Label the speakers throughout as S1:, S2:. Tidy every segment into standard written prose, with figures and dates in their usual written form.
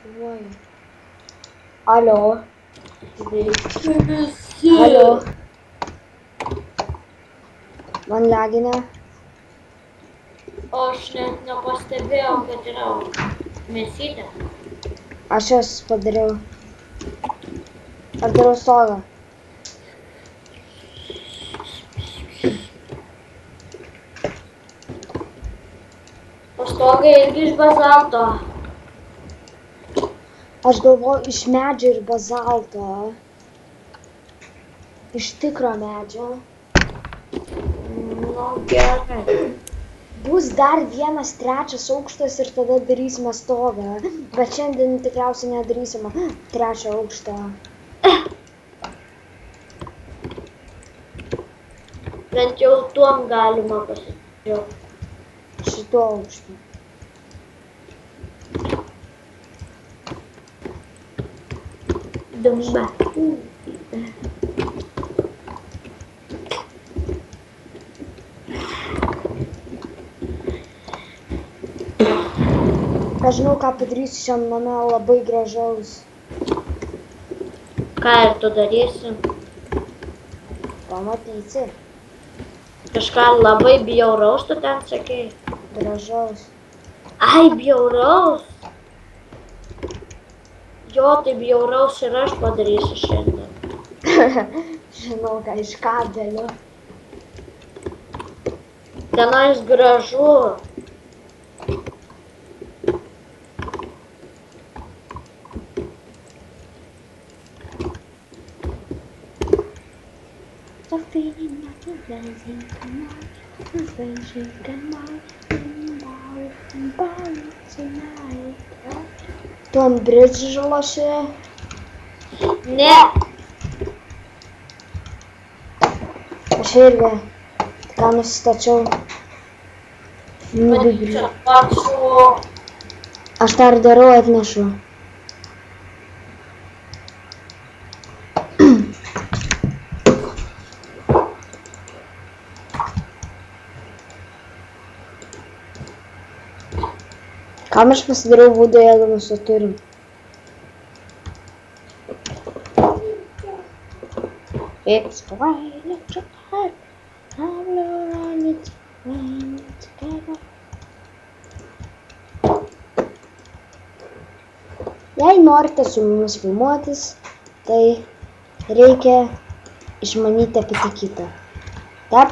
S1: Oi. Alio.
S2: Sveiki visi.
S1: Alio. Man lagina.
S2: Aš net nepastebėjau, kad yra mėsytė.
S1: Aš jas padariau. Aš darau stogą.
S2: Pastogai irgi iš bazalto.
S1: Aš galvoju iš medžio ir bazalto. Iš tikro medžio.
S2: Nu, gerai.
S1: Bus dar vienas trečias aukštas ir tada darysime stogą. Bet šiandien tikriausiai nedarysime trečio aukšto.
S2: Bent jau tuom galima pasidžiaugti.
S1: Šituo aukštu.
S2: Dumba.
S1: Aš žinau, ką padarysiu šiandien mane labai gražaus.
S2: Ką ir tu darysi?
S1: Pamatysi.
S2: Kažką labai bjauraus tu ten sakei?
S1: Gražaus.
S2: Ai, bjauraus. Jo, tai bjauraus ir aš padarysiu šiandien.
S1: Žinau, ką iš kabelio.
S2: Tenais gražu.
S1: Tu ant bridžo loši?
S2: Ne.
S1: Aš irgi. Tik ką nusistačiau.
S2: Čia pačiu.
S1: Aš tą ir darau, atnešu. Kam aš pasidariau būdą, jeigu mes to turim? It's raining together, I'm raining together. Jei norite su mumis filmuotis, tai reikia išmanyti apie kitą. Tap.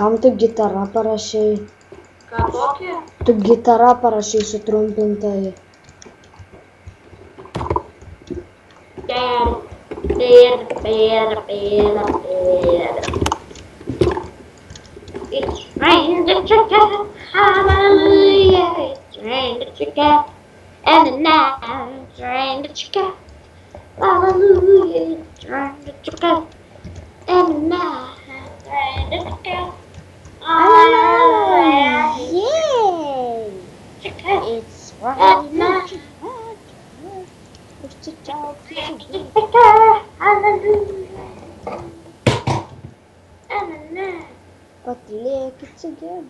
S1: Kam tu gitarą parašei?
S2: Ką tokį?
S1: Tu gitarą parašei sutrumpintai.
S2: It's raining together, hallelujah. It's raining together, and the night it's raining together, hallelujah. It's raining together, and the night it's raining together, hallelujah.
S1: Yay! It's raining together. Patylėkit together.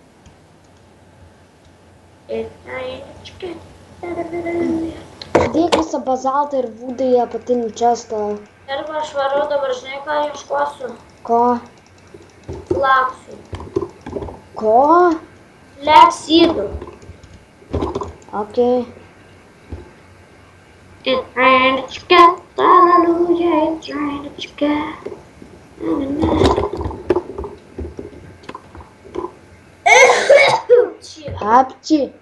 S1: Dėk visą bazaltą ir vūdą į apatinį čestą.
S2: Ir aš varau dabar, žinai, ką ieškosiu?
S1: Ko?
S2: Flaksų.
S1: Ko?
S2: Flaksydų.
S1: Okay.
S2: It's raining together, hallelujah, it's raining together.
S1: Apči.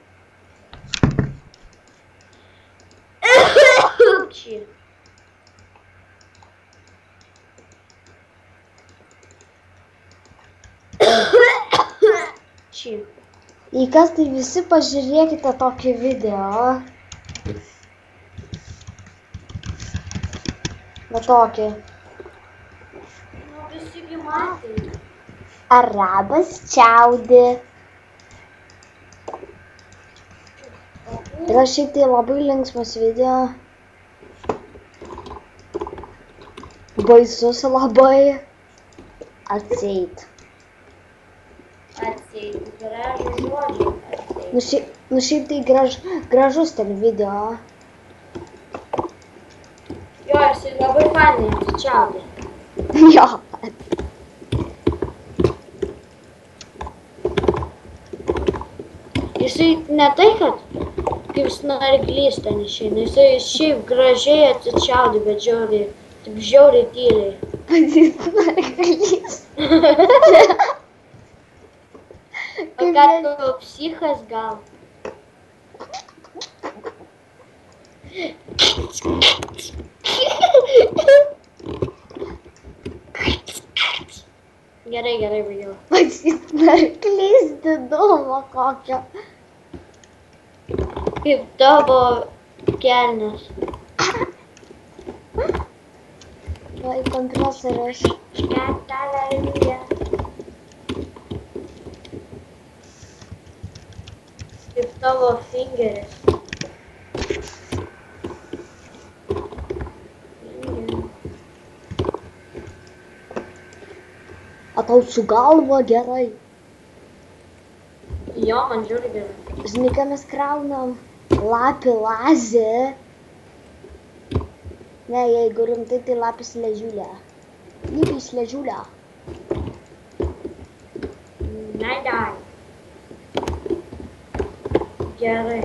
S1: Į kas tai visi pažiūrėkite tokį video. Va tokį.
S2: Nu, visigi matai.
S1: Arabas čiaudi. Yra šiaip tai labai linksmas video. Baisus labai. Atseit.
S2: Atseit, gražų žodį. Atseit.
S1: Nu šiaip tai gražus ten video.
S2: Jo, jisai labai fainai atsičiaudė.
S1: Jo.
S2: Jisai ne tai, kad kaip snarglys ten išeina, jisai šiaip gražiai atsičiaudė, bet žiauriai, taip žiauriai tyliai.
S1: Patys snarglys.
S2: O gal tu psichas gal? Gerai, baigiau.
S1: Patys snarglys didumo kokio.
S2: Kaip tavo kelnes.
S1: Vai kompresorius.
S2: Škatalalija. Kaip tavo fingeris.
S1: O tau su galva gerai.
S2: Jo, man žiūri gerai.
S1: Žinai, ką mes kraunam? Lapį lazį. Ne, jeigu rimtai, tai lapis ležiulė. Lygiai ležiulė.
S2: Nedai. Gerai.